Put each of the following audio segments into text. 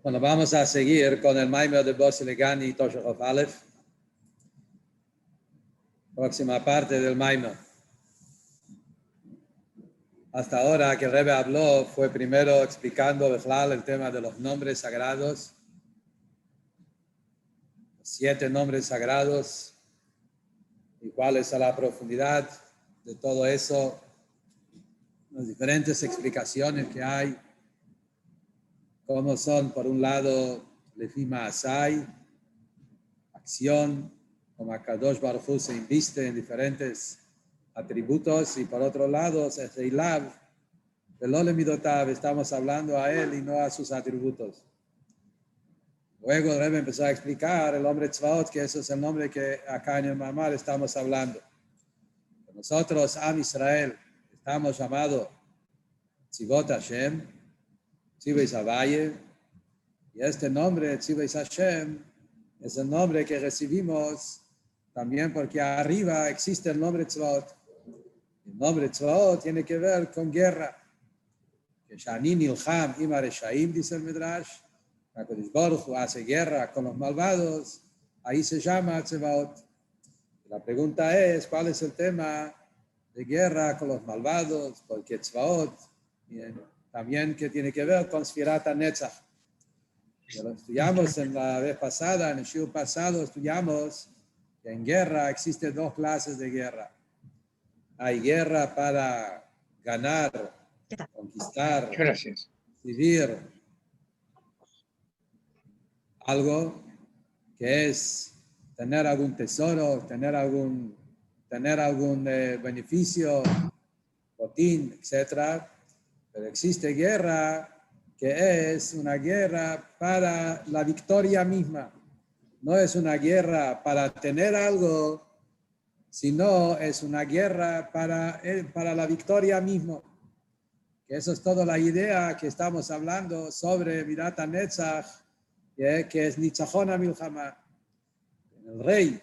Bueno, vamos a seguir con el Maimer de Bossi Legani y Toshachov Aleph. Próxima parte del Maimer. Hasta ahora que el Rebbe habló fue primero explicando el tema de los nombres sagrados, 7 nombres sagrados, y cuál es la profundidad de todo eso, las diferentes explicaciones que hay, cómo son, por un lado, Lefima Asai, acción, como Akadosh Baruj Hu se inviste en diferentes atributos, y por otro lado, Seilav, Velole Midotav, estamos hablando a él y no a sus atributos. Luego el Rebbe empezó a explicar el hombre Tzvaot, que eso es el nombre que acá en el Mamar estamos hablando. Nosotros, Am Israel, estamos llamados Tzivot Hashem, Tzivos Havaye, y este nombre, Tzivos Hashem, es el nombre que recibimos también porque arriba existe el nombre Tzvaot. El nombre Tzvaot tiene que ver con guerra. Que Shani Nilham Ima Reshaim, dice el Midrash, HaKadosh Baruj Hu hace guerra con los malvados, ahí se llama Tzvaot. La pregunta es, ¿cuál es el tema de guerra con los malvados? Porque Tzvaot también que tiene que ver con Sfirat HaNetzach. Lo estudiamos en la vez pasada, en el shiur pasado estudiamos que en guerra existen 2 clases de guerra. Hay guerra para ganar, conquistar, vivir algo que es tener algún tesoro, tener algún beneficio, botín, etc. Pero existe guerra que es una guerra para la victoria misma. No es una guerra para tener algo, sino es una guerra para la victoria misma. Que eso es toda la idea que estamos hablando sobre Mirat HaNetzach, que es Nitzachon HaMilchama. El rey,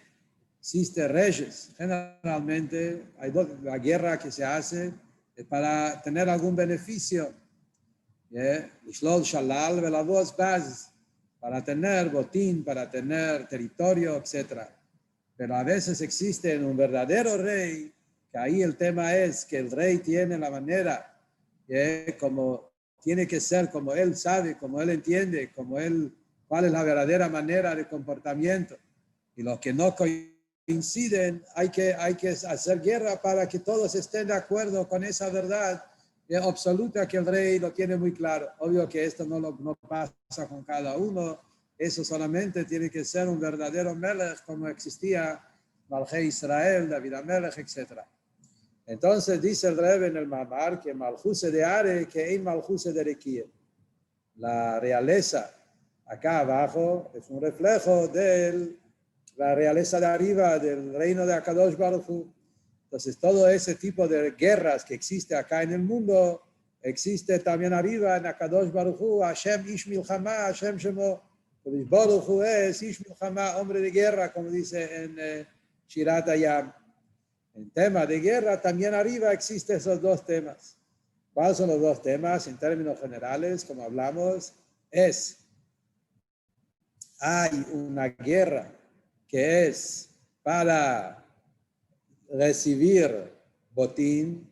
existe reyes. Generalmente la guerra que se hace es para tener algún beneficio. Lishlol Shalal Velavos Baz, para tener botín, para tener territorio, etc. Pero a veces existe un verdadero rey, que ahí el tema es que el rey tiene la manera, como tiene que ser, como él sabe, como él entiende, cuál es la verdadera manera de comportamiento. Y los que no coinciden, hay que hacer guerra para que todos estén de acuerdo con esa verdad absoluta que el rey lo tiene muy claro. Obvio que esto no pasa con cada uno. Eso solamente tiene que ser un verdadero Melech, como existía Malchei Israel, David HaMelech, etc. Entonces dice el Rebbe en el Mamar que Malchuse de Are, que hay Malchuse de Rekie. La realeza acá abajo es un reflejo de la realeza de arriba, del reino de Akadosh Baruj Hu. Entonces todo ese tipo de guerras que existe acá en el mundo, existe también arriba en Akadosh Baruj Hu, Hashem Ish Milchama, Hashem Shemo. Baruch Hu es Ish Milchama, hombre de guerra, como dice en Shirat Hayam. En tema de guerra, también arriba existen esos 2 temas. ¿Cuáles son los 2 temas? En términos generales, como hablamos, hay una guerra que es para recibir botín,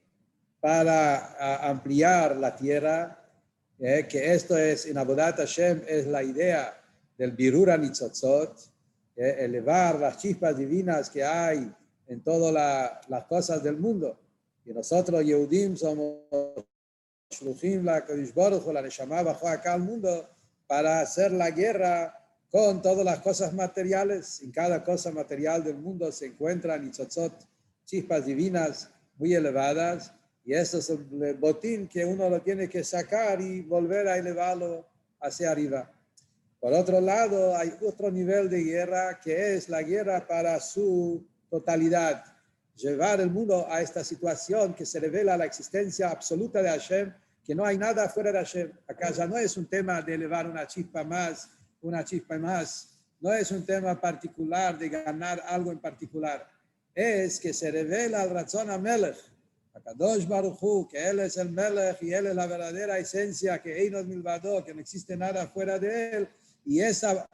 para ampliar la tierra, que esto es, en Avodat Hashem, es la idea del Birur HaNitzotzot, elevar las chispas divinas que hay en todas las cosas del mundo. Y nosotros, Yehudim, somos Shluchim, la Kadosh Baruch Hu, la Neshama, bajó acá al mundo para hacer la guerra con todas las cosas materiales. En cada cosa material del mundo se encuentran Nitzotzot, chispas divinas muy elevadas, y eso es el botín que uno lo tiene que sacar y volver a elevarlo hacia arriba. Por otro lado, hay otro nivel de guerra que es la guerra para su totalidad. Llevar el mundo a esta situación que se revela la existencia absoluta de Hashem, que no hay nada fuera de Hashem. Acá ya no es un tema de elevar una chispa más. No es un tema particular de ganar algo en particular. Es que se revela el Ratzon HaMelech, Akadosh Baruj Hu, que Él es el Melech y Él es la verdadera esencia, que Einos Milvado, que no existe nada fuera de Él, y esa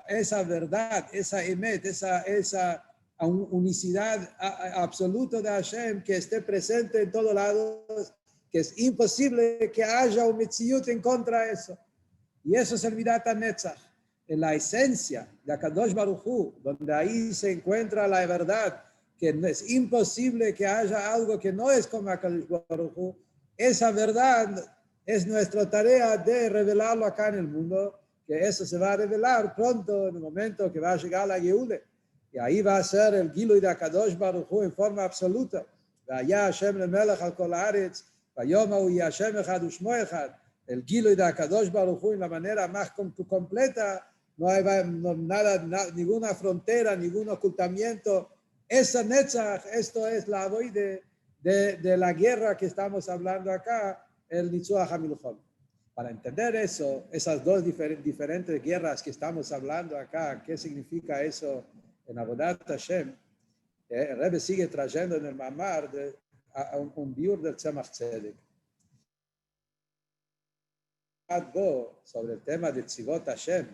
verdad, esa emet, esa unicidad absoluta de Hashem, que esté presente en todos lados, que es imposible que haya un Metziut en contra de eso. Y eso es el Midat HaNetzach, en la esencia de Akadosh Baruj Hu, donde ahí se encuentra la verdad, que es imposible que haya algo que no es como Akadosh Baruj Hu. Esa verdad es nuestra tarea de revelarlo acá en el mundo, que eso se va a revelar pronto, en el momento que va a llegar la Yehude. Y ahí va a ser el Gilui de Akadosh Baruj Hu en forma absoluta. Vaya Hashem lemelech al kol haaretz, vayomahu Hashem echad ushmo echad. El Gilui de Akadosh Baruj Hu en la manera más completa, no hay nada, ninguna frontera, ningún ocultamiento. Esa Netzach, esto es la voz de la guerra que estamos hablando acá, el Nitzuach HaMilchom. Para entender eso, esas dos diferentes guerras que estamos hablando acá, ¿qué significa eso en Avodat Hashem? El Rebbe sigue trayendo en el Mamar un biur del Tzemach Tzedek. Sobre el tema de Tzivot Hashem.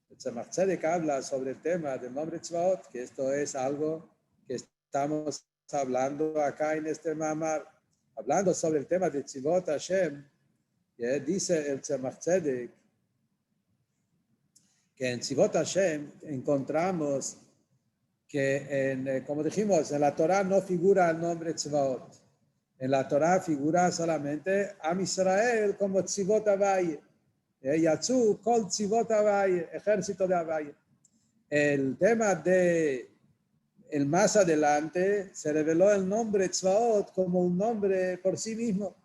El Tzemach Tzedek habla sobre el tema del nombre Tzvaot, que esto es algo que estamos hablando acá en este Mamar. Hablando sobre el tema de Tzivot Hashem, dice el Tzemach Tzedek que en Tzivot Hashem encontramos que, como dijimos, en la Torah no figura el nombre Tzvaot. En la Torah figura solamente Am Israel como Tzivot Havai. Yatzu kol Tzivot Havai, ejército de Havai. El tema de el más adelante se reveló el nombre Tzvaot como un nombre por sí mismo.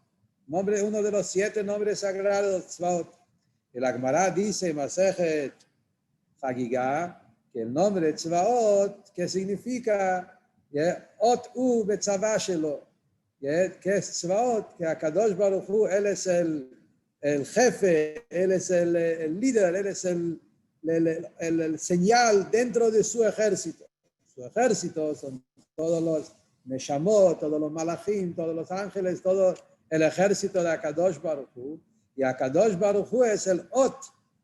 Nombre, uno de los 7 nombres sagrados, Tzvaot. El Agmará dice, Masejet Hagigah, que el nombre Tzvaot, que significa Ot U Betzavah Shelo, que es Tzvaot, que Akadosh Baruj Hu, él es el jefe, él es el líder, él es el señal dentro de su ejército. Su ejército son todos los Neshamot, todos los Malachim, todos los ángeles, todo el ejército de Akadosh Baruj Hu. Y Akadosh Baruj Hu es el Ot,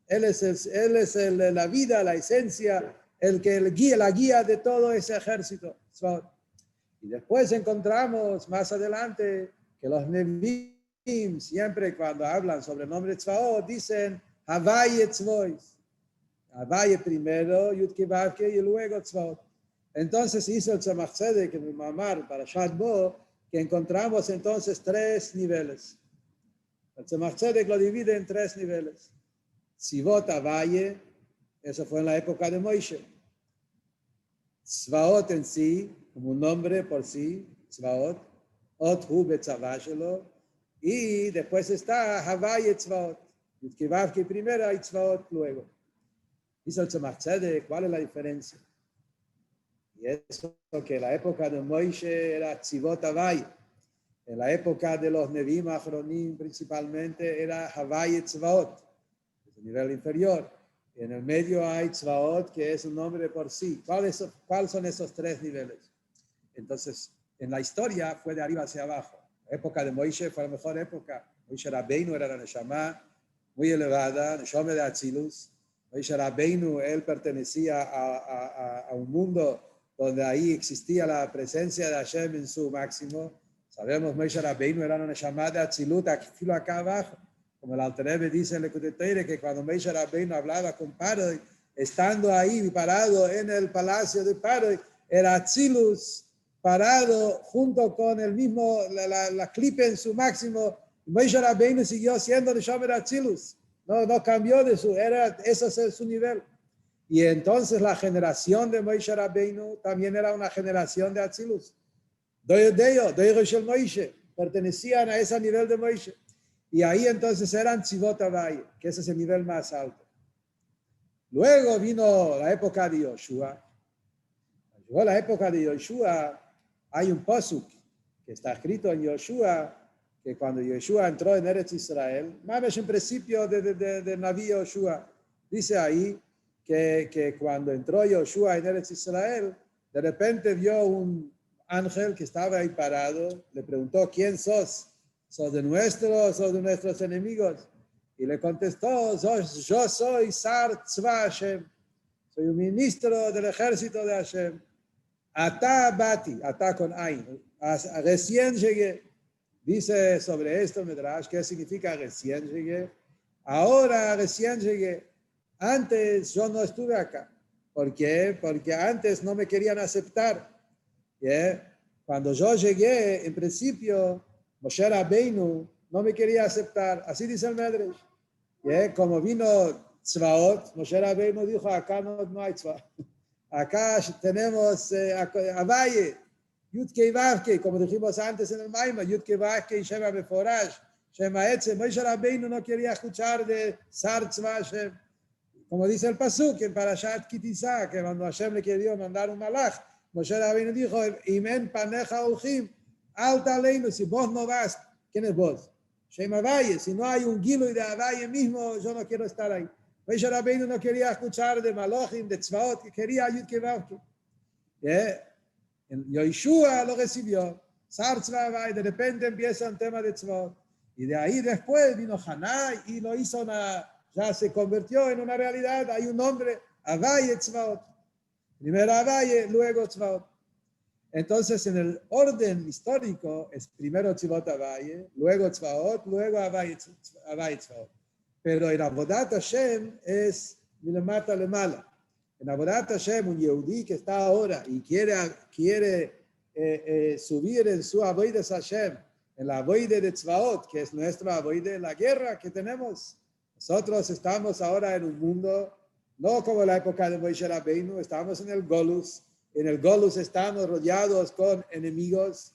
él es la vida, la esencia, el guía, la guía de todo ese ejército. Y después encontramos más adelante que los Nevi'im, siempre cuando hablan sobre el nombre Tzvaot, dicen Havai Tzvois. Havai primero, Yud Kei Vav Kei, y luego Tzvaot. Entonces hizo el Tzemach Tzedek en el Mamar para Shat Bo, que encontramos entonces 3 niveles. El Tzemach Tzedek lo divide en 3 niveles. Tzivot Havai, eso fue en la época de Moishe. Tzvaot en sí, como un nombre por sí, Tzvaot, Ot Hu Betzavah Shelo, y después está Havai Tzvaot, Yud Kei Vav Kei primero y Tzvaot luego. Dice el Tzemach Tzedek, ¿cuál es la diferencia? Y eso que en la época de Moishe era Tzivot Havai, en la época de los Nevi'im Achronim principalmente era Havai Tzvaot, es el nivel inferior. En el medio hay Tzvaot, que es un nombre por sí. ¿Cuáles son esos 3 niveles? Entonces, en la historia fue de arriba hacia abajo. La época de Moishe fue la mejor época. Moishe Rabbeinu era la Neshama muy elevada, Neshama de Atzilus. Moishe Rabbeinu, él pertenecía a un mundo donde ahí existía la presencia de Hashem en su máximo. Sabemos, Moishe Rabbeinu era una Neshama de Atzilut, aquí acá abajo. Como el Alter Rebbe dice en el Kuteteire, que cuando Moishe Rabbeinu hablaba con Paroi, estando ahí parado en el palacio de Paroi, era Atzilus parado junto con el mismo, la clipe en su máximo. Moishe Rabbeinu siguió siendo Neshama de Atzilus. No cambió de ese es su nivel. Y entonces la generación de Moishe Rabbeinu también era una generación de Atzilus. Doyo Shel Moishe, pertenecían a ese nivel de Moishe. Y ahí entonces eran Tzivot Havai, que ese es el nivel más alto. Luego vino la época de Yoshua. Llegó la época de Yoshua, hay un pasuk que está escrito en Yoshua, que cuando Yoshua entró en Eretz Israel, más en principio de Naví Yoshua, dice ahí que cuando entró Yoshua en Eretz Israel, de repente vio ángel que estaba ahí parado le preguntó, ¿quién sos? ¿Sos de nuestros o de nuestros enemigos? Y le contestó, yo soy Sar Tzva Hashem, soy un ministro del ejército de Hashem. Ata bati, ata con ain, recién llegué. Dice sobre esto Medrash, ¿qué significa recién llegué? Ahora recién llegué. Antes yo no estuve acá. ¿Por qué? Porque antes no me querían aceptar. ¿Yeah? Cuando yo llegué, en principio, Moshe Rabbeinu no me quería aceptar. Así dice el Medrash. ¿Yeah? Como vino Tzvaot, Moshe Rabbeinu dijo, acá no hay Tzvaot. Acá tenemos Avaye, Yudkei Vavkei, como dijimos antes en el Maimon, Yudkei Vavkei, Shema Beforash, Shema Etze. Moshe Rabbeinu no quería escuchar de Sar Tzva Hashem. Como dice el Pasuk en Parashat Kitizá, que cuando Hashem le quería mandar un malach, Moshe Rabbeinu dijo, Imen paneja ulchim, alta leinu, si vos no vas, ¿quién es vos? Shema Avaye, si no hay un gilo de Avaye mismo, yo no quiero estar ahí. Moshe Rabbeinu no quería escuchar de Malachim, de Tzvaot, que quería Yudkei Vavkei. Yoshua lo recibió, Sar Tzva Avaye, de repente empieza un tema de Tzvaot. Y de ahí después vino Haná y lo hizo ya se convirtió en una realidad. Hay un nombre, Avaye Tzvaot. Primero Avaye, luego Tzvaot. Entonces, en el orden histórico, es primero Tzvaot Avaye, luego Tzvaot, luego Avaye Tzvaot. Pero en Avodat Hashem es milamata lemala. En Avodat Hashem, un Yehudí que está ahora y quiere subir en su Avodas Hashem, en la Avoide de Tzvaot, que es nuestra Avoide, la guerra que tenemos. Nosotros estamos ahora en un mundo, no como la época de Moshe Rabbeinu, estamos en el Golus. En el Golus estamos rodeados con enemigos.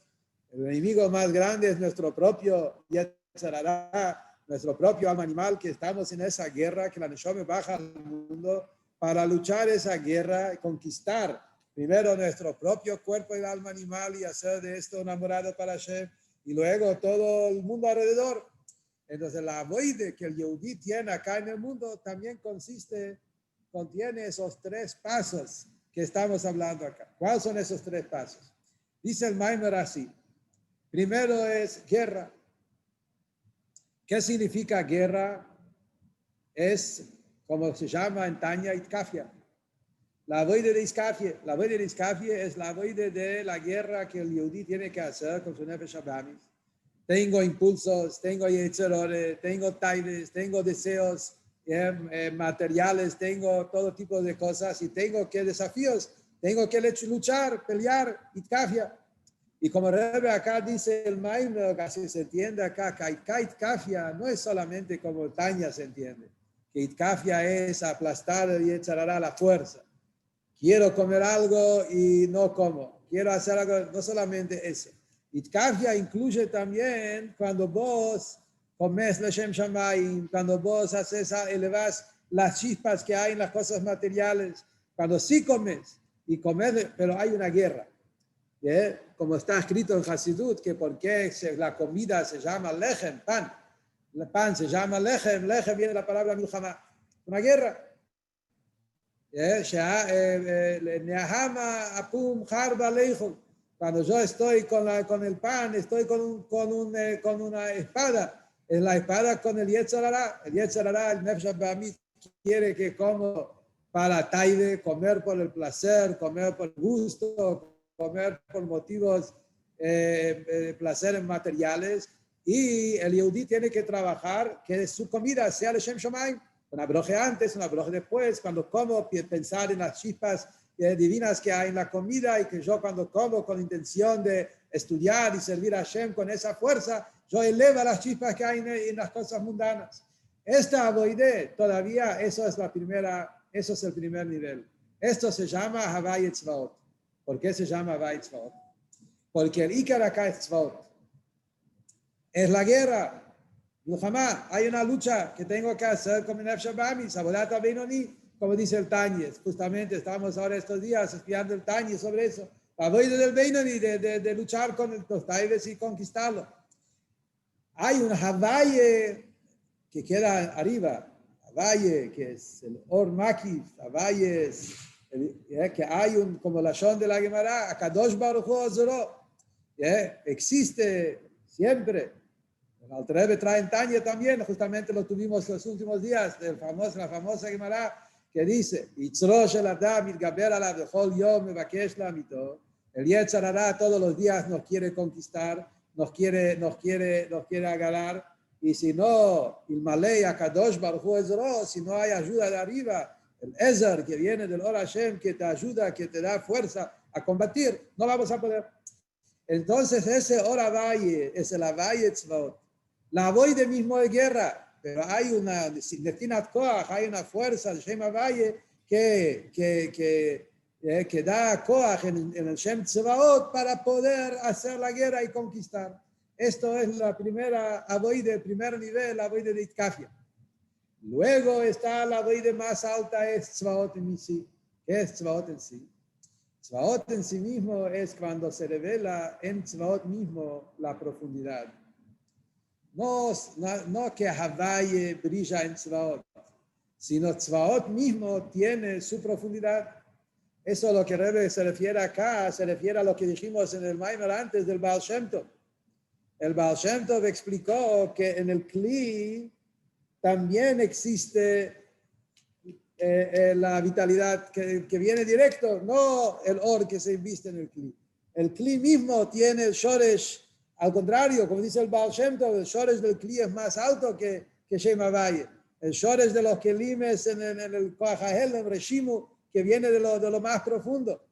El enemigo más grande es nuestro propio Yetzer Hara, nuestro propio alma animal, que estamos en esa guerra, que la Neshama baja al mundo para luchar esa guerra y conquistar primero nuestro propio cuerpo y el alma animal y hacer de esto un amorado para Hashem, y luego todo el mundo alrededor. Entonces la avoide que el Yehudí tiene acá en el mundo también contiene esos tres pasos que estamos hablando acá. ¿Cuáles son esos tres pasos? Dice el Maimon así. Primero es guerra. ¿Qué significa guerra? Es como se llama en Tanya Itkafia. La avoide de Iskafia. La avoide de Iskafia es la avoide de la guerra que el Yehudí tiene que hacer con su Nefesh Abamis. Tengo impulsos, tengo yetzerot, tengo taides, tengo deseos materiales, tengo todo tipo de cosas y tengo que desafíos, tengo que luchar, pelear, Itkafia. Y como Rebbe acá dice el Maimon, casi se entiende acá, que Itkafia no es solamente como Tanya se entiende, que Itkafia es aplastar el Yetzer Hara a la fuerza. Quiero comer algo y no como. Quiero hacer algo, no solamente eso. Itkafia incluye también cuando vos comes Leshem Shamayim, cuando vos elevas las chispas que hay en las cosas materiales, cuando sí comes, pero hay una guerra. ¿Yeah? Como está escrito en Hasidut, que por qué la comida se llama lechem, pan. El pan se llama lechem, lechem viene de la palabra milchama, una guerra. Cuando yo estoy con el pan, estoy con una espada. En la espada con el Yetzer Hara. El Yetzer Hara, el Nefesh Abamit, quiere que como para taide, comer por el placer, comer por el gusto, comer por motivos placeres materiales. Y el Yehudí tiene que trabajar que su comida sea Leshem Shamayim. Una broje antes, una broje después, cuando como, pensar en las chispas divinas que hay en la comida y que yo cuando como con intención de estudiar y servir a Hashem con esa fuerza, yo elevo las chispas que hay en las cosas mundanas. Esta avoide, todavía eso es el primer nivel. Esto se llama Havai Tzvaot. ¿Por qué se llama Havai Tzvaot? Porque el Ikar acá es Tzvaot. Es la guerra. Hay una lucha que tengo que hacer con mi Nefesh Abamis, Avodat Benoni, como dice el Tanyes. Justamente estamos ahora estos días estudiando el Tanyes sobre eso. La avoide del Benoni, de luchar con los taides y conquistarlo. Hay un Havaye que queda arriba. Havaye, que es el Or Makif. Havaye es que hay como la Shon de la Gemara, Akadosh Baruj Hu Ozoro, existe siempre. El Alter Rebbe trae en Tanya también, justamente lo tuvimos los últimos días, la famosa Gemara, que dice, Yitzro shel Adam mitgaber alav bechol yom mevakesh lamito. El Yetzer Hara todos los días nos quiere conquistar, nos quiere agarrar, y si no, il malei Akadosh Baruj Hu Ezro, si no hay ayuda de arriba, el Ezer que viene del Or Hashem, que te ayuda, que te da fuerza a combatir, no vamos a poder. Entonces ese Or Havaye es el Havaye Tzvaot. La Avoide mismo de guerra, pero hay una Netinat Koach, hay una fuerza de Shem Havaye que da Koach en el Shem Tzvaot para poder hacer la guerra y conquistar. Esto es la primera Avoide, el primer nivel, la Avoide de Itkafia. Luego está la Avoide más alta, es Tzvaot en sí. ¿Qué es Tzvaot en sí? Tzvaot en sí mismo es cuando se revela en Tzvaot mismo la profundidad. No que Havaye brilla en Tzvaot, sino Tzvaot mismo tiene su profundidad. Eso es lo que Rebbe se refiere acá, se refiere a lo que dijimos en el Maimer antes del Baal Shem Tov. El Baal Shem Tov explicó que en el Kli también existe la vitalidad que viene directo, no el or que se inviste en el Kli. El Kli mismo tiene el Shoresh, al contrario, como dice el Baal Shem Tov, el Shoresh del Kli es más alto que Shem Havaye. El Shoresh de los Kelimes en el Koach HaHelem, Reshimu, que viene de lo más profundo.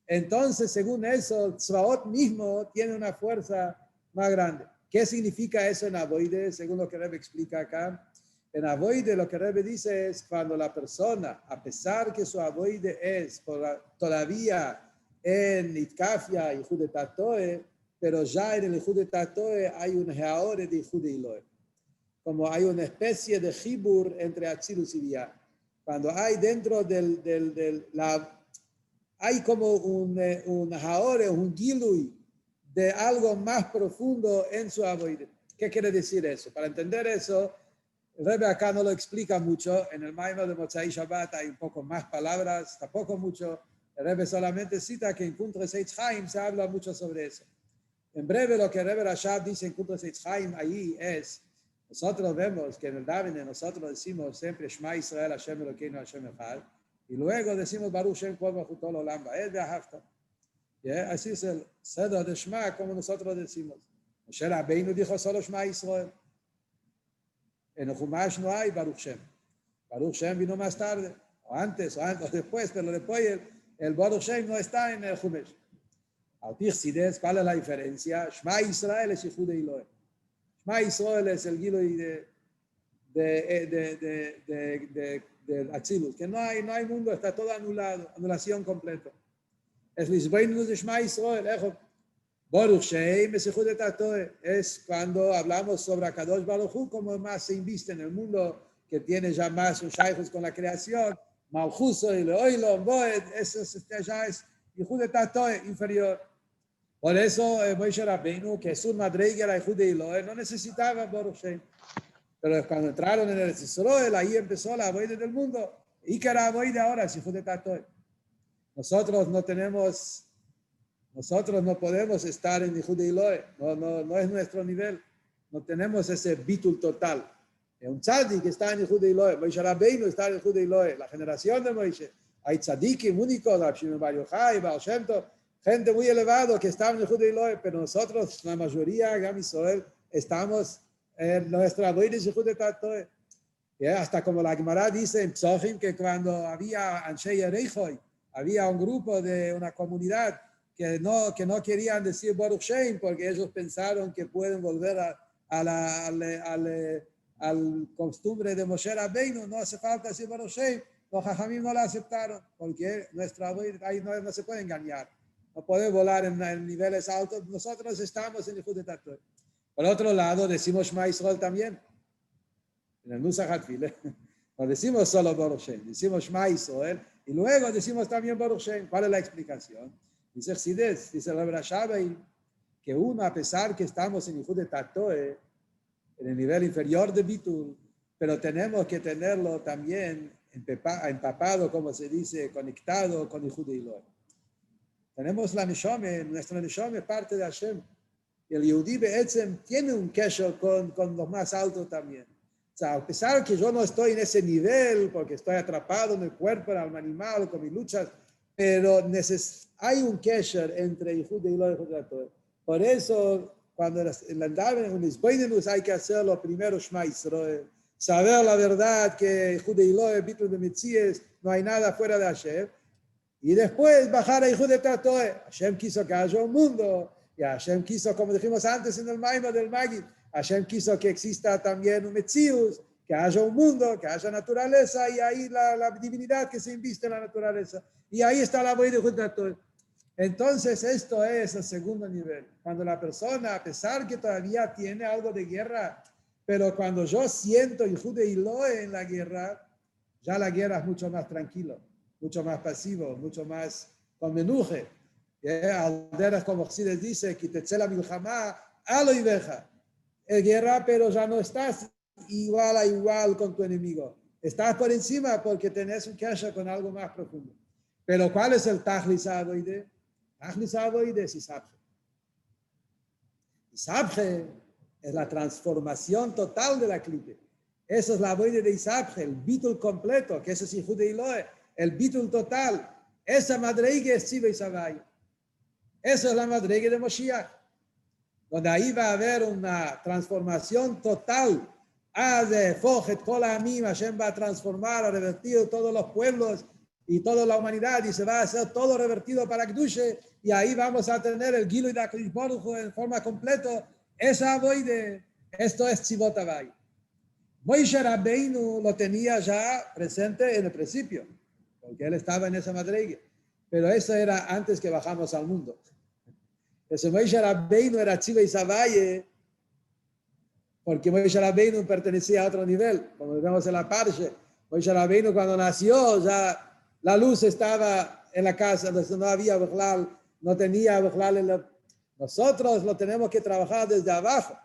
Entonces, según eso, Tzvaot mismo tiene una fuerza más grande. ¿Qué significa eso en Avoide? Según lo que Rebbe explica acá. En Avoide lo que Rebbe dice es cuando la persona, a pesar que su Avoide es todavía en Itkafia y Jude Tatoe, pero ya en el Jude Tatoe hay un Heaore de Jude Iloe. Como hay una especie de Jibur entre Atzilus y Biyah. Cuando hay dentro hay como un Haore, un Gilui de algo más profundo en su Avoide. ¿Qué quiere decir eso? Para entender eso, el Rebbe acá no lo explica mucho. En el Maimer de Motzai Shabbat hay un poco más palabras, tampoco mucho. El Rebbe solamente cita que en Kuntres Eitz Chaim se habla mucho sobre eso. En breve, lo que el Rebbe Rashab dice en Kuntres Eitz Chaim ahí es, nosotros vemos que en el Davine nosotros decimos siempre Shema Israel Hashem Elokeinu Hashem Echad, y luego decimos Baruch Shem Kol Malchuto Olam Va'ed Ve'ahavta. Así es el Seder de Shema, como nosotros decimos. Moshe Rabbeinu dijo solo Shema Israel. En el Chumash no hay Baruch Shem. Baruch Shem vino más tarde, o antes, o después, pero después el Baruch Shem no está en el Chumash. Al Tirsides, ¿cuál es la diferencia? Shema Israel es Yichud Elohe. Shema Israel es el Gilui de Atzilus, que no hay mundo, está todo anulado, anulación completa. Es Lisbeinus de Shema Israel, Baruch Shem es Yichud Tatoe, es cuando hablamos sobre Akadosh Baruch Hu, como más se inviste en el mundo, que tiene ya más un shaykhus con la creación, Malchuso y Leoilo, Boed, eso ya es Yichud Tatoe inferior. Por eso Moshe Rabbeinu, que es un madrigal a Yichud Elohe, no necesitaba Baruch Shem. Pero cuando entraron en el Israel, ahí empezó la avoide del mundo. ¿Y qué era avoide ahora? Si fue Tatoe. Nosotros no podemos estar en Yichud Elohe. No es nuestro nivel. No tenemos ese bitul total. Un tzadik que está en Yichud Elohe. Moshe Rabbeinu está en Yichud Elohe. La generación de Moshe. Hay tzadikim únicos, Rab Shimon Bar Yochai, Baal Shem Tov, gente muy elevada que está en Yichud Elohe, pero nosotros, la mayoría, Gam Israel, estamos en nuestra avoide Yichud Tatoe. Hasta como la Gemara dice en Psochim, que cuando había Anshei Ereichoi, había un grupo de una comunidad que no querían decir Baruch Shem porque ellos pensaron que pueden volver al costumbre de Moshe Rabbeinu, no hace falta decir Baruch Shem. Los Jajamim no la aceptaron porque nuestra avoide ahí no se puede engañar. No puede volar en niveles altos. Nosotros estamos en Yichud Tatoe. Por otro lado, decimos Shema Israel también. En el Nusach HaTfilah. No decimos solo Baruch Shem, decimos Shema Israel y luego decimos también Baruch Shem. ¿Cuál es la explicación? Dice Chsides, dice el Rebbe Rashab, que uno, a pesar que estamos en Yichud Tatoe, en el nivel inferior de Bitul, pero tenemos que tenerlo también empapado, como se dice, conectado con el Judeo. Tenemos la Neshome, nuestra Neshome es parte de Hashem. Y el Yehudi Be'etzem tiene un kesher con los más altos también. O sea, a pesar que yo no estoy en ese nivel, porque estoy atrapado en el cuerpo del alma animal, con mis luchas, pero hay un kesher entre el Judeo y el Judeo. Por eso, cuando en un Isboinenus hay que hacerlo primero Shema Yisrael, saber la verdad que Judeo y Bitul de Metzies no hay nada fuera de Hashem, y después bajar a Hijo de Tatoe. Hashem quiso que haya un mundo, y Hashem quiso, como dijimos antes en el Maimon del Magid, Hashem quiso que exista también un Metzius, que haya un mundo, que haya naturaleza, y ahí la divinidad que se inviste en la naturaleza. Y ahí está la voz de Hijo de Tatoe. Entonces, esto es el segundo nivel. Cuando la persona, a pesar que todavía tiene algo de guerra, pero cuando yo siento Hijo de Iloe en la guerra, ya la guerra es mucho más tranquilo, mucho más pasivo, mucho más con menuje. Alderas, como Chassidus dice, que te tzela milhamá, alo y veja. Es guerra, pero ya no estás igual a igual con tu enemigo. Estás por encima porque tenés un kasha con algo más profundo. Pero ¿cuál es el Tachlis Avoide? Tachlis Avoide es Isabje. Isabje es la transformación total de la clipe. Eso es la Avoide de Isabje, el bitul completo, que eso es Hijo de Iloe, el bitul total. Esa madreiga es Tziva Isabay. Esa es la madreiga de Moshiach, donde ahí va a haber una transformación total. Hashem va a transformar, a revertir todos los pueblos y toda la humanidad, y se va a hacer todo revertido para Kedushe, y ahí vamos a tener el Gilo y la Kodesh Baruch Hu en forma completa. Esa avoide, esto es Tzivot Havai. Moshe Rabbeinu lo tenía ya presente en el principio, porque él estaba en esa madriga, pero eso era antes que bajamos al mundo. Ese Moshe Rabbeinu era Tziva Isavaye, porque Moshe Rabbeinu pertenecía a otro nivel, como vemos en la Parsha. Moshe Rabbeinu cuando nació ya la luz estaba en la casa, no había Bechlal, no tenía Bechlal. Nosotros lo tenemos que trabajar desde abajo.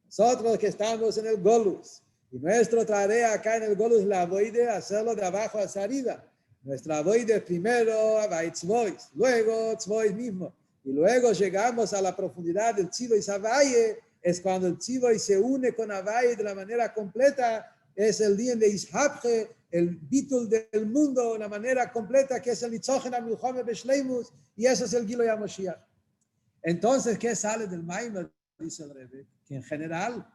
Nosotros que estamos en el Golus. Y nuestra tarea acá en el Golus es la avoide, hacerlo de abajo hacia arriba. Nuestra avoide primero a Tzvois, luego Tzvois mismo. Y luego llegamos a la profundidad del Tzivo y Savaye. Es cuando el Tzivo se une con Avaye de la manera completa. Es el día de Ishapje, el bitul del mundo, una manera completa, que es el Nitzochen HaMilchome Beshleimus, y eso es el Gilo Yamoshiach. Entonces, ¿qué sale del Maimon? Dice el Rebbe, que en general,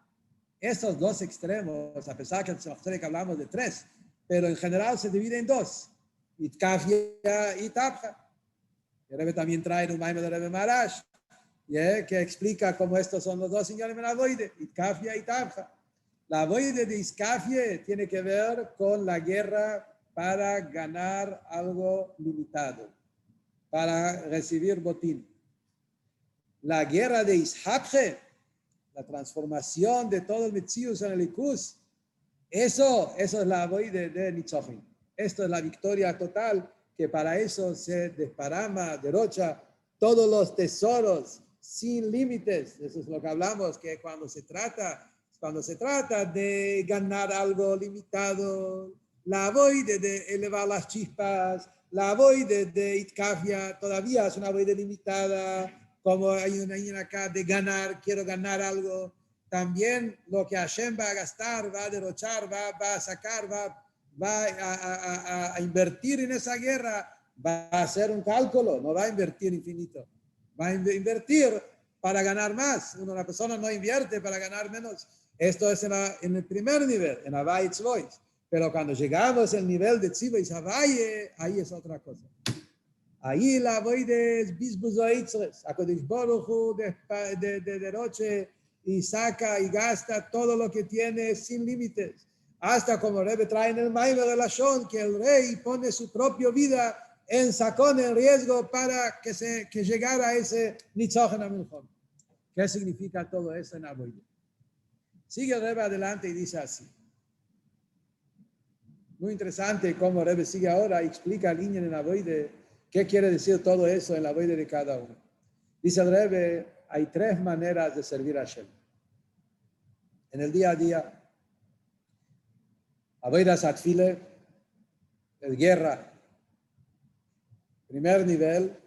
estos dos extremos, a pesar que en hablamos de tres, pero en general se divide en dos, Itkafia y Tapja. El Rebbe también trae un Maimon del Rebbe Marash, que explica cómo estos son los dos señores en la Avoide, Itkafia y Tapja. La Avoide de Iskafie tiene que ver con la guerra para ganar algo limitado, para recibir botín. La guerra de Ishapje, la transformación de todo el Metzius en el Ikus, eso es la Avoide de Nitzochen. Esto es la victoria total, que para eso se desparama, derrocha todos los tesoros sin límites. Eso es lo que hablamos, que cuando se trata de ganar algo limitado, la avoide de elevar las chispas, la avoide de Itkafia todavía es una avoide limitada, como hay una acá de ganar, quiero ganar algo. También lo que Hashem va a gastar, va a derrochar, va a sacar, va a invertir en esa guerra, va a hacer un cálculo, no va a invertir infinito, va a invertir para ganar más. Una persona no invierte para ganar menos. Esto es en el primer nivel, en Havai Tzvois. Pero cuando llegamos al nivel de Tziva y Savaye, ahí es otra cosa. Ahí la avoide es Bizbuzoitzres. A Kodesh Baruch Hu de derroche y saca y gasta todo lo que tiene sin límites. Hasta como Rebbe trae en el Maimon de la Shon, que el rey pone su propia vida en sacón, en riesgo, para que llegara a ese Nitzochen HaMilchome. ¿Qué significa todo eso en avoide? Sigue el Rebbe adelante y dice así. Muy interesante cómo el Rebbe sigue ahora y explica al Inyan en la avoide qué quiere decir todo eso en la avoide de cada uno. Dice el Rebbe, hay tres maneras de servir a Hashem. En el día a día, avoidas atfile, es guerra. Primer nivel,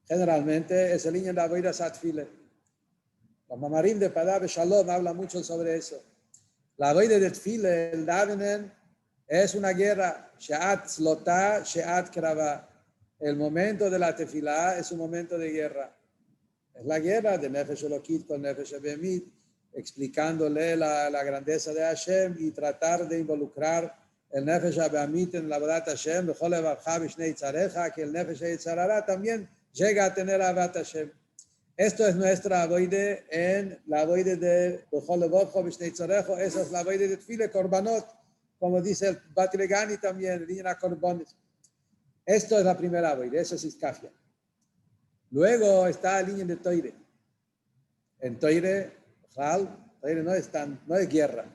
generalmente, es el Inyan de Avoida Satfile. Los mamarim de Padab Shalom hablan mucho sobre eso. La Avoida de Tfile, el Davenen, es una guerra. She'at Slotá, She'at Krava. El momento de la tefilá es un momento de guerra. Es la guerra de Nefesh Elokit con Nefesh Behemit, explicándole la grandeza de Hashem y tratar de involucrar el Nefesh Behemit en la Avodat Hashem, que el Nefesh Yetzarara también llega a tener Avodat Hashem. Esto es nuestra avoide en la avoide de Bechol Levavcha B'Shnei Tzarecha. Esa es la avoide de Tfile Korbanot, como dice el Batregani también, el Inyan HaKorbanos. Esto es la primera avoide, eso es Iskafia. Luego está el Inyan de Toire. En Toire, Toire no es guerra.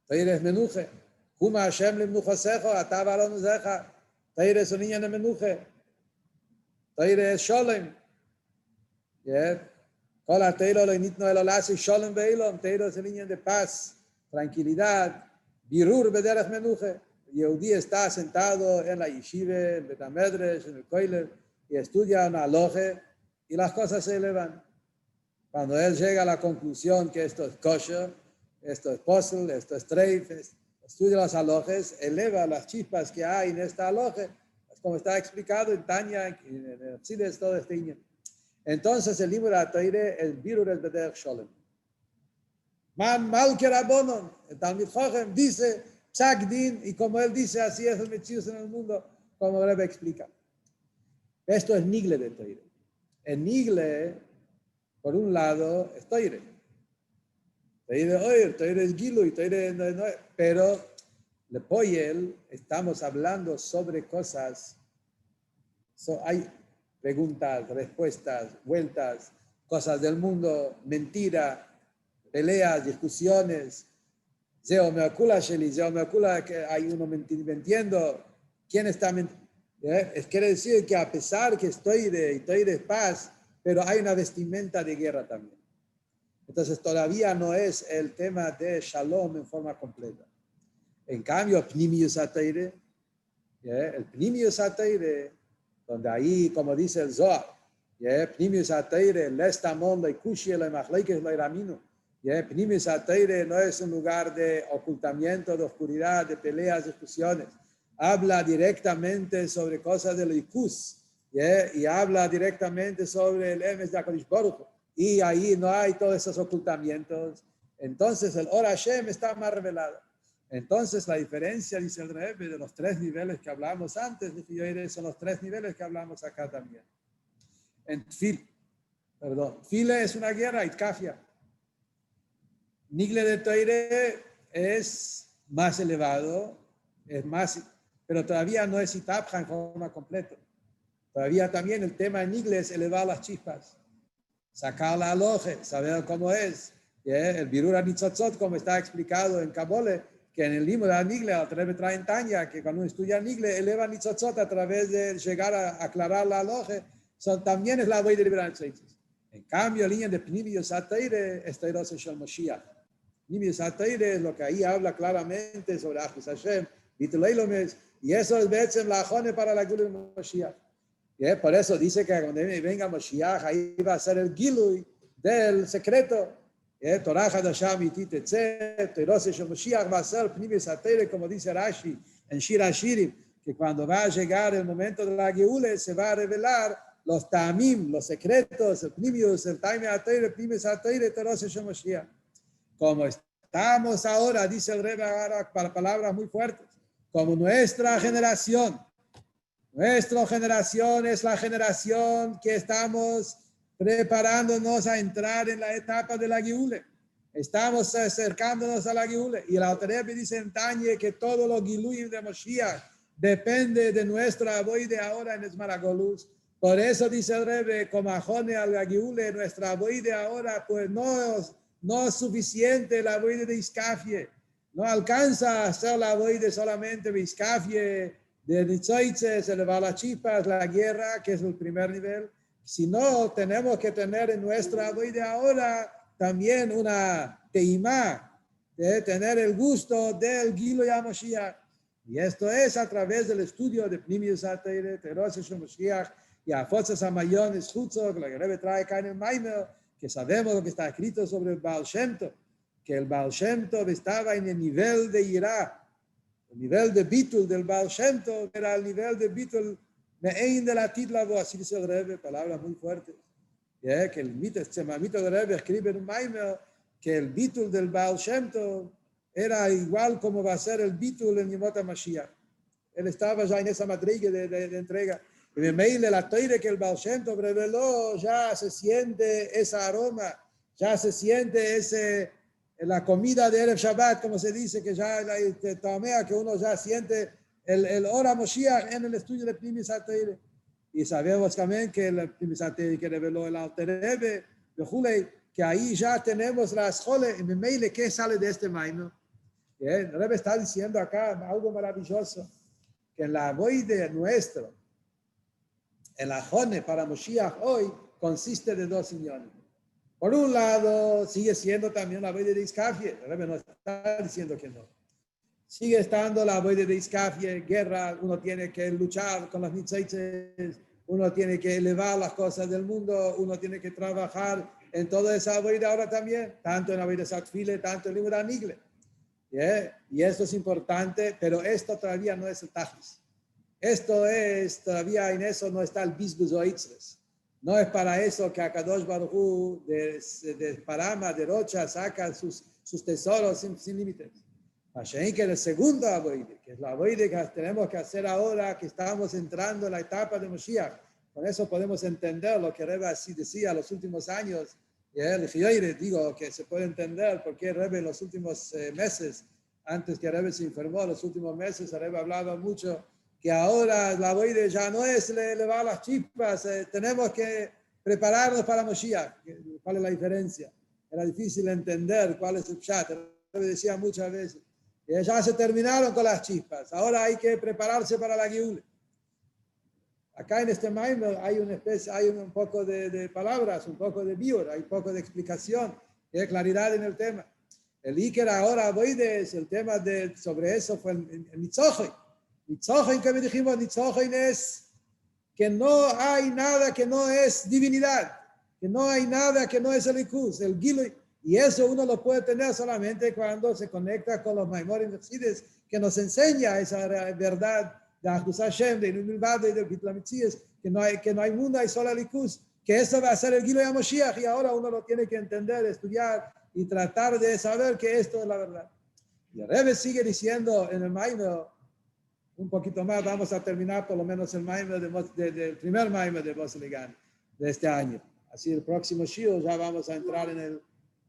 Toire es menuje. Kuma Hashem limnuchasecho, ata baronuzecha. Toire es un Inyan de menuje. Toire es Sholem. Kol ha-Teiro lo nitno el olasi Sholem beilom. Teiro es el Inyan de paz, tranquilidad, birur bederech menuje. Yehudí está sentado en la yeshiva, en Betamedresh, en el Koiler, y estudia una aloje, y las cosas se elevan. Cuando él llega a la conclusión que esto es kosher, esto es posel, esto es treif, estudia los alojes, eleva las chispas que hay en esta aloje, como está explicado en Tanya, en el Chile es todo este Inyan. Entonces el libro de la Toire, el birur es bederech sholem. Man malke rabonon, el Talmid Chochem dice, Psak Din, y como él dice, así es el Metzius en el mundo, como el Rebbe explica. Esto es Nigle de Toire. En Nigle, por un lado, es Toire. Toire es Gilu, y Toire no, pero le Poyel, estamos hablando sobre cosas, hay preguntas, respuestas, vueltas, cosas del mundo, mentira, peleas, discusiones. Zeo meakula sheli, zeo meakula, que hay uno mintiendo. ¿Quién está mintiendo? Quiere decir que a pesar que estoy de paz, pero hay una vestimenta de guerra también. Entonces todavía no es el tema de Shalom en forma completa. En cambio, Pnimius HaTeire, el Pnimius HaTeire, donde ahí, como dice el Zohar, Pnimius HaTeire, Lestamon, Leikushi, Lemachleikes, Leiraminu. Pnimius HaTeire no es un lugar de ocultamiento, de oscuridad, de peleas, discusiones. Habla directamente sobre cosas del Ikus, y habla directamente sobre el Emes de HaKadosh Baruch Hu. Y ahí no hay todos esos ocultamientos. Entonces el Or Hashem está más revelado. Entonces la diferencia, dice el Rebbe, de los tres niveles que hablamos antes de Fiyoire, son los tres niveles que hablamos acá también. En Tfile es una guerra, Itkafia. Nigle de Toire es más elevado, pero todavía no es Itapja en forma completa. Todavía también el tema en Nigle es elevar las chispas, sacar la aloje, saber cómo es. El Birur HaNitzotzot, como está explicado en Kabole, que en el libro de Nigle, al Rebbe trae en Tanya, que cuando uno estudia Nigle, eleva Nitzotzot a través de llegar a aclarar la aloje, también es la voy de liberar Tzeitzis. En cambio, la línea de Pnimius HaTeire es Teiros Shel Moshiach. Pnimius HaTeire es lo que ahí habla claramente sobre Achus Hashem, Bitul Eilomes, y eso es Betzem la Ajone para la Gilui Moshiach. Por eso dice que cuando venga Moshiach, ahí va a ser el Gilui del secreto. Torah Hadashah Miti Tetzeh, Teiros Shel Moshiach va a ser Pnimius HaTeire, como dice Rashi en Shir HaShirim, que cuando va a llegar el momento de la Geule se va a revelar los Ta'amim, los secretos, el Pnimius, el Taime HaTeire, Pnimius HaTeire, Teiros Shel Moshiach. Como estamos ahora, dice el Rebbe para palabras muy fuertes, como nuestra generación es la generación que estamos preparándonos a entrar en la etapa de la Geule. Estamos acercándonos a la Geule. Y el Alter Rebbe dice en Tanya que todo lo Giluyim de Moshiach depende de nuestra avoide ahora en Esmaragolus. Por eso dice el Rebbe, como ajone a la Geule, nuestra avoide ahora pues no es suficiente la avoide de Iskafie. No alcanza a ser la avoide solamente de Iskafie, de Nitzoitzes, elevar las chispas, la guerra, que es el primer nivel. Sino tenemos que tener en nuestra avoide ahora también una teimá, de tener el gusto del Gilo y Moshiach. Y esto es a través del estudio de Pnimius HaTorah, Teros Shel Mashiach, y a Fotzas Hamayon Schutzo, que la Rebbe trae acá en el Maimer, que sabemos lo que está escrito sobre el Baal Shem Tov, que el Baal Shem Tov estaba en el nivel de Irá, el nivel de Bitul del Baal Shem Tov era el nivel de Bitul Me'ein de la Titlavo, así dice el Rebbe, palabras muy fuertes. Que el mamito de Rebbe escribe en un Maimer que el Bitul del Baal Shem Tov era igual como va a ser el Bitul en Yemot HaMashiach. Él estaba ya en esa madriga de entrega. Y de Meile, la Torah que el Baal Shem Tov reveló, ya se siente ese aroma, ya se siente la comida de Erev Shabbat, como se dice, que ya tamea, que uno ya siente el Ora Moshiach en el estudio de Pnimius HaTorah. Y sabemos también que el Pnimius HaTorah que reveló el Alter Rebbe, que ahí ya tenemos las joles, y Meile, ¿qué sale de este Maimon? El Rebbe está diciendo acá algo maravilloso, que en la avoide nuestro, el ajone para Moshiach hoy consiste de dos uniones. Por un lado, sigue siendo también la avoide de Iskafie. El Rebbe no está diciendo que no. Sigue estando la avoide de Iskafie, guerra, uno tiene que luchar con las mitzvahs, uno tiene que elevar las cosas del mundo, uno tiene que trabajar en toda esa avoide ahora también, tanto en la avoide Satfile, tanto en el Limud Anigle. Y esto es importante, pero esto todavía no es el Tajlis. Esto es, todavía en eso no está el Bizbuz o Itzres. No es para eso que Akadosh Baruj Hu de Parama, de Rocha, saca sus tesoros sin límites. Hashem, que el segundo avoide, que es la avoide que tenemos que hacer ahora, que estamos entrando en la etapa de Moshiach. Con eso podemos entender lo que Rebbe así decía en los últimos años. Digo que se puede entender por qué Rebbe en los últimos meses, antes que Rebbe se enfermó, los últimos meses, Rebbe hablaba mucho que ahora la avoide ya no es elevar las chispas, tenemos que prepararnos para Moshiach. ¿Cuál es la diferencia? Era difícil entender cuál es el pshat. Rebbe decía muchas veces, ya se terminaron con las chispas, ahora hay que prepararse para la Geula. Acá en este Maimer hay un poco de palabras, un poco de biur, hay un poco de explicación, de claridad en el tema. El Iker ahora avoides, el tema sobre eso fue el Nitzochen. Nitzochen, que me dijimos, Nitzochen es que no hay nada que no es divinidad, que no hay nada que no es el Ikus, el Gilui. Y eso uno lo puede tener solamente cuando se conecta con los Maimorim Mercedes, que nos enseña esa verdad de Ahdus Hashem, de Inumilvad y de Pitlamitzies, que no hay mundo, hay solo el Ikus, que eso va a ser el Gilui HaMoshiach, y ahora uno lo tiene que entender, estudiar y tratar de saber que esto es la verdad. Y el Rebbe sigue diciendo en el Maimer, un poquito más, vamos a terminar por lo menos el Maimer del primer Maimer de Moshe Legani de este año. Así el próximo Shiur ya vamos a entrar en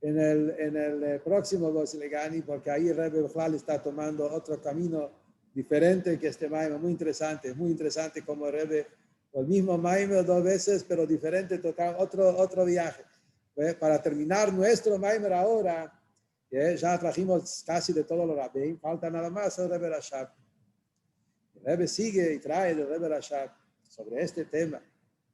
el próximo Moshe Legani, porque ahí el Rebbe Bechlal está tomando otro camino diferente que este Maimer, muy interesante como el Rebbe, el mismo Maimer dos veces, pero diferente, tocar otro viaje. Para terminar nuestro Maimer ahora, ya trajimos casi de todos los Rabbeim, falta nada más el Rebbe Rashab. El Rebbe sigue y trae el Rebbe Rashab sobre este tema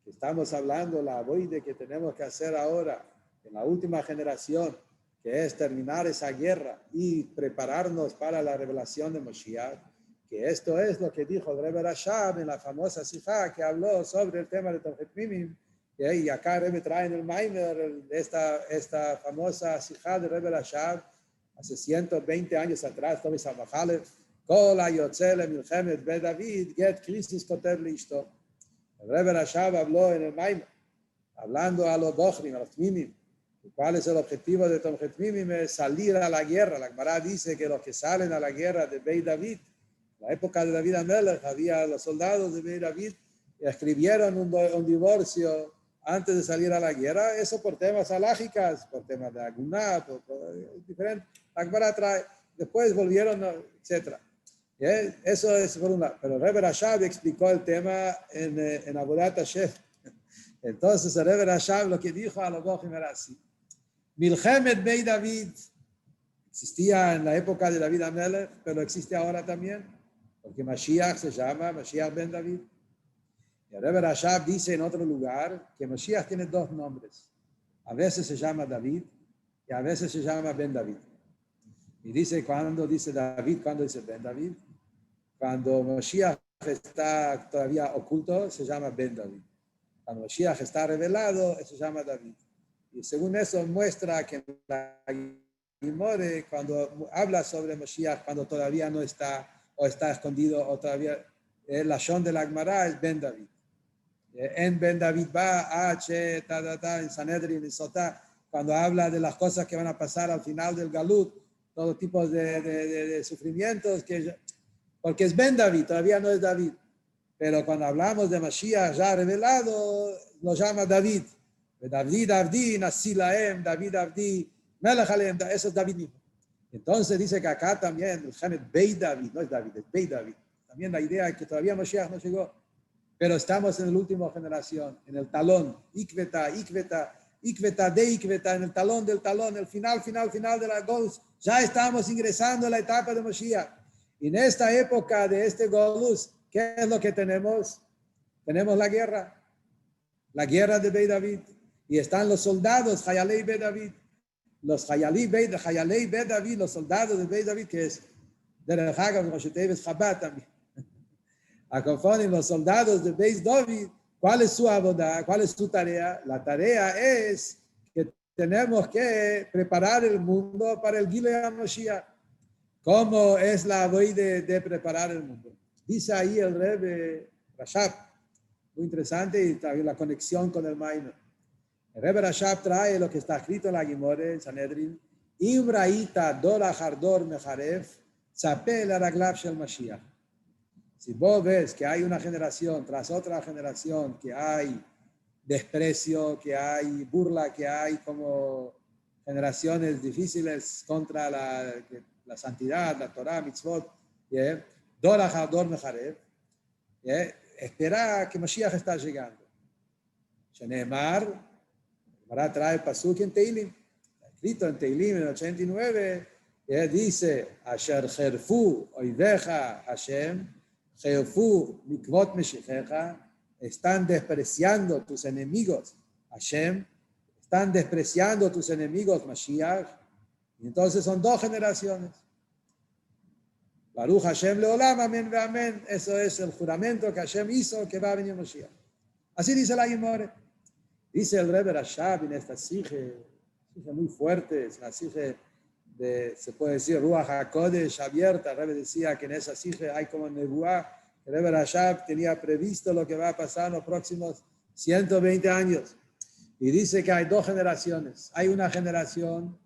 que estamos hablando, la avoide que tenemos que hacer ahora en la última generación, que es terminar esa guerra y prepararnos para la revelación de Moshiach, que esto es lo que dijo el Rebbe Rashab en la famosa Sijá que habló sobre el tema de Tomchet Mimim, y acá el Rebbe trae en el Maimer esta famosa Sijá de Rebbe Rashab hace 120 años atrás, Tommy Samachalev, Kol hayotze lemilchemet be David, get Christus kotev liishto. El Rebbe Rashab habló en el Maimer, hablando a los Bochrim, a los Tmimim. ¿Cuál es el objetivo de Tomchet Mimim? Es salir a la guerra. La Gemara dice que los que salen a la guerra de Beit David, en la época de David Amelech, había los soldados de Beit David que escribieron un divorcio antes de salir a la guerra, eso por temas alágicas, por temas de Aguná, por diferentes. La Gemara trae, después volvieron, etc. Eso es por un lado. Pero el Rebbe Rashab explicó el tema en Avodat Hashem. Entonces el Rebbe Rashab lo que dijo a los Bochim era así. Milchemet Beit David existía en la época de David Amelech, pero existe ahora también, porque Mashiach se llama Mashiach ben David. Y el Rebbe Rashab dice en otro lugar que Mashiach tiene dos nombres. A veces se llama David y a veces se llama Ben David. Y dice cuando dice David, cuando dice Ben David. Cuando Mashiach está todavía oculto, se llama Ben David. Cuando Mashiach está revelado, eso se llama David. Y según eso muestra que la Gemore, cuando habla sobre Mashiach, cuando todavía no está, o está escondido, o todavía, la Shon de la Gemara es Ben David. En Ben David va, en Sanedrin, en Sotá, cuando habla de las cosas que van a pasar al final del Galut, todo tipo de sufrimientos, porque es Ben David, todavía no es David. Pero cuando hablamos de Mashiach ya revelado, lo llama David. David Abdi, Nasilaem, David Abdi, Melech Aleem, eso es David mismo. Entonces dice que acá también, el Hamed Bey David, no es David, es Bey David. También la idea es que todavía Mashiach no llegó. Pero estamos en la última generación, en el talón, Ikveta, en el talón del talón, el final de la Golus. Ya estamos ingresando a la etapa de Mashiach. Y en esta época de este Golus, ¿qué es lo que tenemos? Tenemos la guerra de Beit David. Y están los soldados, Hayalei Beit David. Los Hayalei Beit David, los soldados de Beit David, que es Derech Hagav, Rosh Teves Chabad también. Acompañan los soldados de Beis David. ¿Cuál es su abodá? ¿Cuál es su tarea? La tarea es que tenemos que preparar el mundo para el Gilui HaMashiach. ¿Cómo es la voy de preparar el mundo? Dice ahí el Rebbe Rashab, muy interesante, y también la conexión con el Maimon. El Rebbe Rashab trae lo que está escrito en la Gemore, en Sanedrin, Ibraita Dora Hardor Mejaref, Tzapel Araglav Shel Mashiach. Si vos ves que hay una generación tras otra generación, que hay desprecio, que hay burla, que hay como generaciones difíciles contra la santidad, la Torah, mitzvot, Dor Hardor Mejaref, espera que Mashiach está llegando. Sheneemar, ahora trae el pasuk en Teilim, escrito en Teilim en 89, dice, Asher Jerfu Oiveja Hashem, Jerfu Mikvot Meshichecha, están despreciando tus enemigos, Hashem, están despreciando tus enemigos, Mashiach. Y entonces son dos generaciones. Baruch Hashem Leolam, amén, amén. Eso es el juramento que Hashem hizo que va a venir Mashiach. Así dice la Gemore. Dice el Rebbe Rashab en esta sige muy fuerte, es una sige de, se puede decir, Ruach HaKodesh abierta. El Rebbe decía que en esa sige hay como nebuá. El Rebbe Rashab tenía previsto lo que va a pasar en los próximos 120 años. Y dice que hay dos generaciones. Hay una generación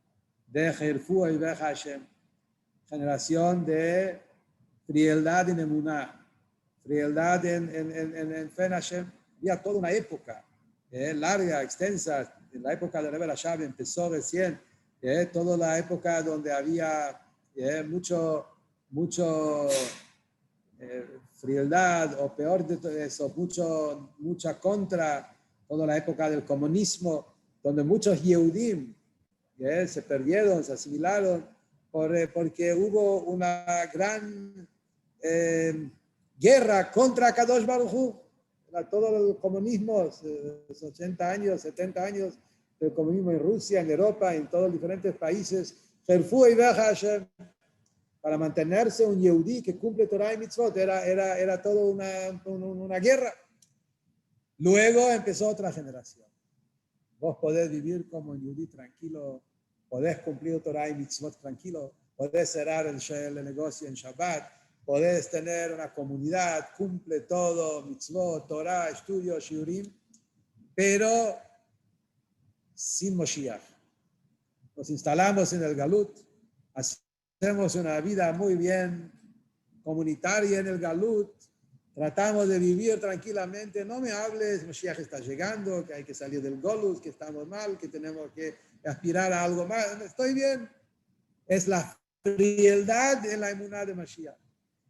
de Jerfu y Beja Hashem, generación de frialdad en emuná, frialdad en fe en Hashem. Había toda una época larga, extensa. En la época de Rebbe Rashab empezó recién, toda la época donde había mucho frialdad, o peor de eso, mucha contra, toda la época del comunismo, donde muchos Yehudim se perdieron, se asimilaron, porque hubo una gran guerra contra Kadosh Baruj Hu. Todos los comunismos, 80 años, 70 años del comunismo en Rusia, en Europa, en todos los diferentes países, para mantenerse un Yehudí que cumple Torah y Mitzvot, era todo una guerra. Luego empezó otra generación. Vos podés vivir como un Yehudí tranquilo, podés cumplir Torah y Mitzvot tranquilo, podés cerrar el negocio en Shabbat, podés tener una comunidad, cumple todo, Mitzvot, Torah, estudio, Shiurim, pero sin Moshiach. Nos instalamos en el Galut, hacemos una vida muy bien comunitaria en el Galut, tratamos de vivir tranquilamente. No me hables, Mashiach está llegando, que hay que salir del Golus, que estamos mal, que tenemos que aspirar a algo más. Estoy bien. Es la frialdad en la emuná de Mashiach.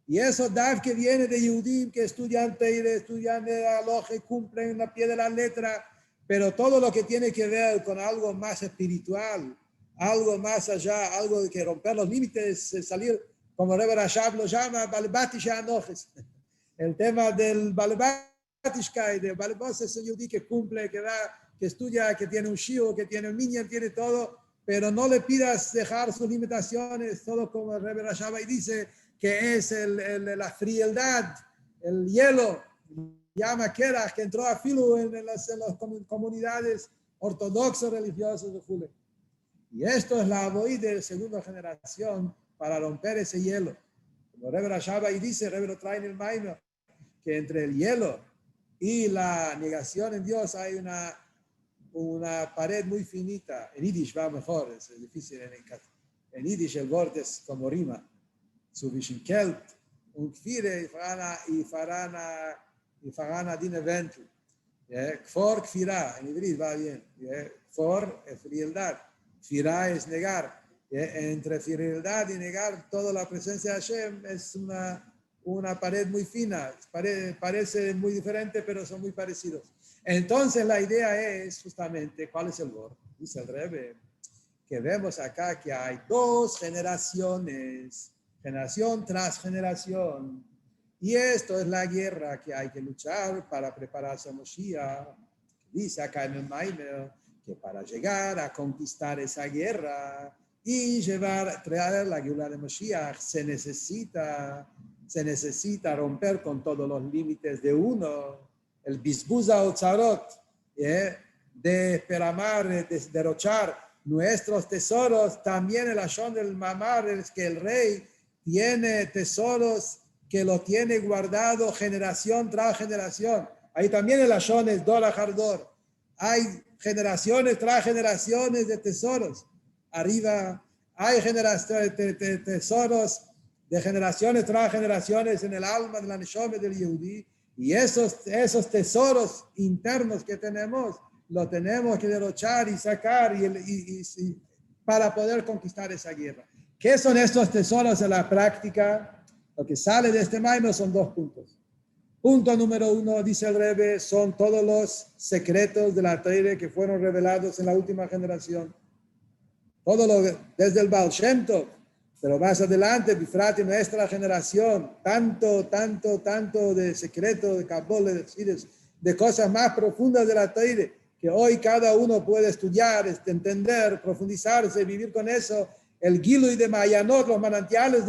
Y eso Dav que viene de Yehudim, que estudian Teire, estudian de Aloje, cumplen la pie de la letra, pero todo lo que tiene que ver con algo más espiritual, algo más allá, algo que romper los límites, salir, como Rebbe Rashab lo llama, Balbatish Anojes. El tema del Balbatishkai, de Balbos es un Yehudí que cumple, que va, que estudia, que tiene un shiur, que tiene un minyan, tiene todo, pero no le pidas dejar sus limitaciones, todo como el Rebbe Rashab y dice, que es la frialdad, el hielo, llama Kerach, que entró a filo en las comunidades ortodoxas religiosas de Jule. Y esto es la avoide de segunda generación para romper ese hielo. Como Rebbe Rashaba y dice, Rebbe lo trae en el Maimer, que entre el hielo y la negación en Dios hay una pared muy finita. En Yiddish va mejor, es difícil en Yiddish el word es como rima. Su vishinkelt, un kfire y farana din eventu. Kfor, kfira, en Yiddish va bien. Kfor es frialdad, kfira es negar. Entre frialdad y negar toda la presencia de Hashem es una pared muy fina. Parece muy diferente, pero son muy parecidos. Entonces la idea es justamente, ¿cuál es el word? Dice el Rebbe, que vemos acá que hay dos generaciones, generación tras generación. Y esto es la guerra que hay que luchar para prepararse a Moshiach. Dice acá en el Maimer que para llegar a conquistar esa guerra y traer la guerra de Moshiach se necesita romper con todos los límites de uno. El bisbuza o tzarot, de derramar, de derrochar nuestros tesoros. También el ashon del mamar es que el rey tiene tesoros que lo tiene guardado generación tras generación. Ahí también el ashon es dor ajardor. Hay generaciones tras generaciones de tesoros. Arriba hay tesoros de generaciones tras generaciones en el alma de la neshama del Yehudi. Y esos tesoros internos que tenemos, lo tenemos que derrochar y sacar para poder conquistar esa guerra. ¿Qué son estos tesoros en la práctica? Lo que sale de este Maimer son dos puntos. Punto número 1, dice el Rebbe, son todos los secretos de la Torah que fueron revelados en la última generación. Desde el Baal Shem Tov, pero más adelante, Bifrat en nuestra generación, tanto de secretos, de Kabbalah, de cosas más profundas de la Torah, que hoy cada uno puede estudiar, entender, profundizarse, vivir con eso, el Gilui de Mayanot, los manantiales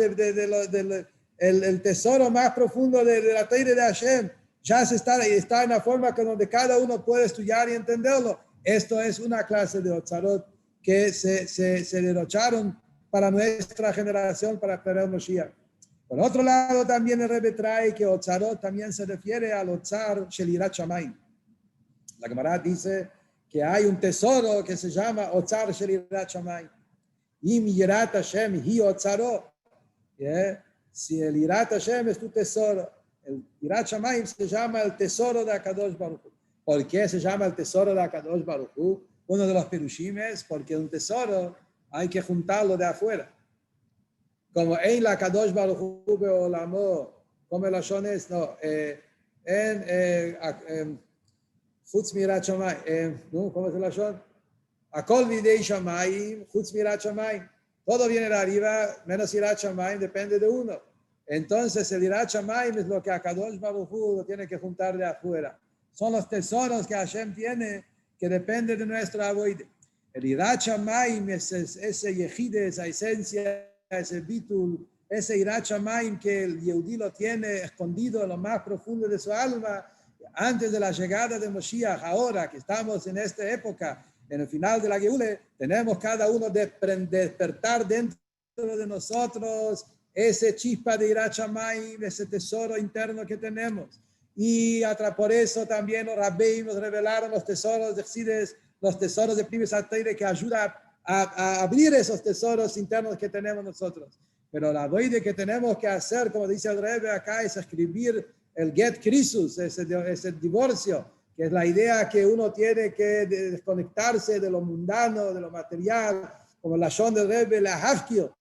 el tesoro más profundo de la Torah de Hashem, ya está en la forma que donde cada uno puede estudiar y entenderlo. Esto es una clase de Otzarot que se derrocharon para nuestra generación, para esperar Moshiach. Por otro lado, también el Rebbe trae que Otzarot también se refiere al Otzar Shel Yirat Shamayim. La Gemara dice que hay un tesoro que se llama Otzar Shel Yirat Shamayim. Im Yirat Hashem hi Otzarot. Si el Yirat Hashem es tu tesoro, el Yirat Shamayim se llama el tesoro de Akadosh Baruch Hu. ¿Por qué se llama el tesoro de Akadosh Baruch Hu? Uno de los perushim es porque un tesoro hay que juntarlo de afuera. Como en la Kadosh Baruch Hu beolamo, como el Lashon es, no, Chutz mirat shamayim, ¿cómo es el Lashon? Akol videi shamayim, Chutz mirat shamayim. Todo viene de arriba, menos Yirat Shamayim, depende de uno. Entonces el Yirat Shamayim es lo que Akadosh Baruch Hu lo tiene que juntar de afuera. Son los tesoros que Hashem tiene que depende de nuestra avoide. El Yirat Shamayim es ese yehide, esa esencia, ese bitul, ese Yirat Shamayim que el Yehudi lo tiene escondido en lo más profundo de su alma, antes de la llegada de Moshiach. Ahora que estamos en esta época, en el final de la Geule, tenemos cada uno de despertar dentro de nosotros ese chispa de Yirat Shamayim, ese tesoro interno que tenemos. Y por eso también los Rabbeim nos revelaron los tesoros de Chassidus, los tesoros de Primis Atayre, que ayuda a abrir esos tesoros internos que tenemos nosotros. Pero la voide que tenemos que hacer, como dice el Rebbe acá, es escribir el Get Krisus, ese divorcio, que es la idea que uno tiene que desconectarse de lo mundano, de lo material, como la Shon del Rebbe, la Hafkio,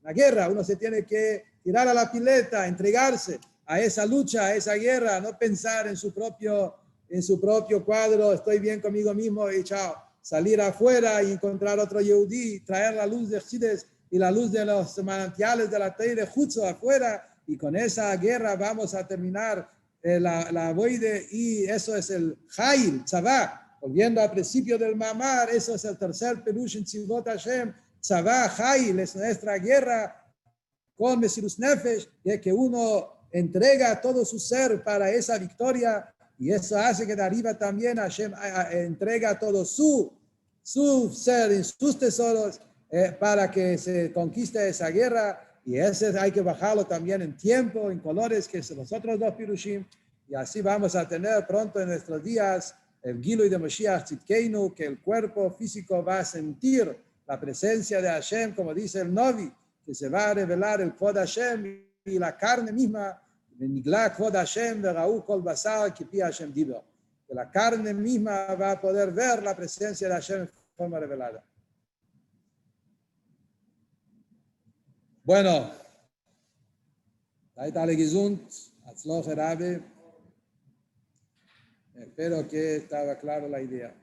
la guerra. Uno se tiene que tirar a la pileta, entregarse a esa lucha, a esa guerra, no pensar en su propio cuadro, estoy bien conmigo mismo y chao. Salir afuera y encontrar otro Yehudi, traer la luz de Chassidus y la luz de los manantiales de la Torah de Jutzo afuera, y con esa guerra vamos a terminar la voide, y eso es el Jail, Tzavá. Volviendo al principio del Mamar, eso es el tercer perush en Tzivot Hashem, Tzavá, Jail, es nuestra guerra con Mesirus Nefesh, y es que uno entrega todo su ser para esa victoria, y eso hace que de arriba también Hashem entrega todo su ser en sus tesoros para que se conquiste esa guerra, y ese hay que bajarlo también en tiempo, en colores, que son los otros dos Pirushim, y así vamos a tener pronto en nuestros días el Gilui de Moshiach Tzidkeinu, que el cuerpo físico va a sentir la presencia de Hashem, como dice el Novi, que se va a revelar el Kvod Hashem, y la carne misma, Nigla Kvod Hashem, Verau Kol Basar, Kipi Hashem Dibo, que la carne misma va a poder ver la presencia de Hashem en forma revelada. Bueno, seid alle gesund, Hatzloch Rabbe. Espero que estaba clara la idea.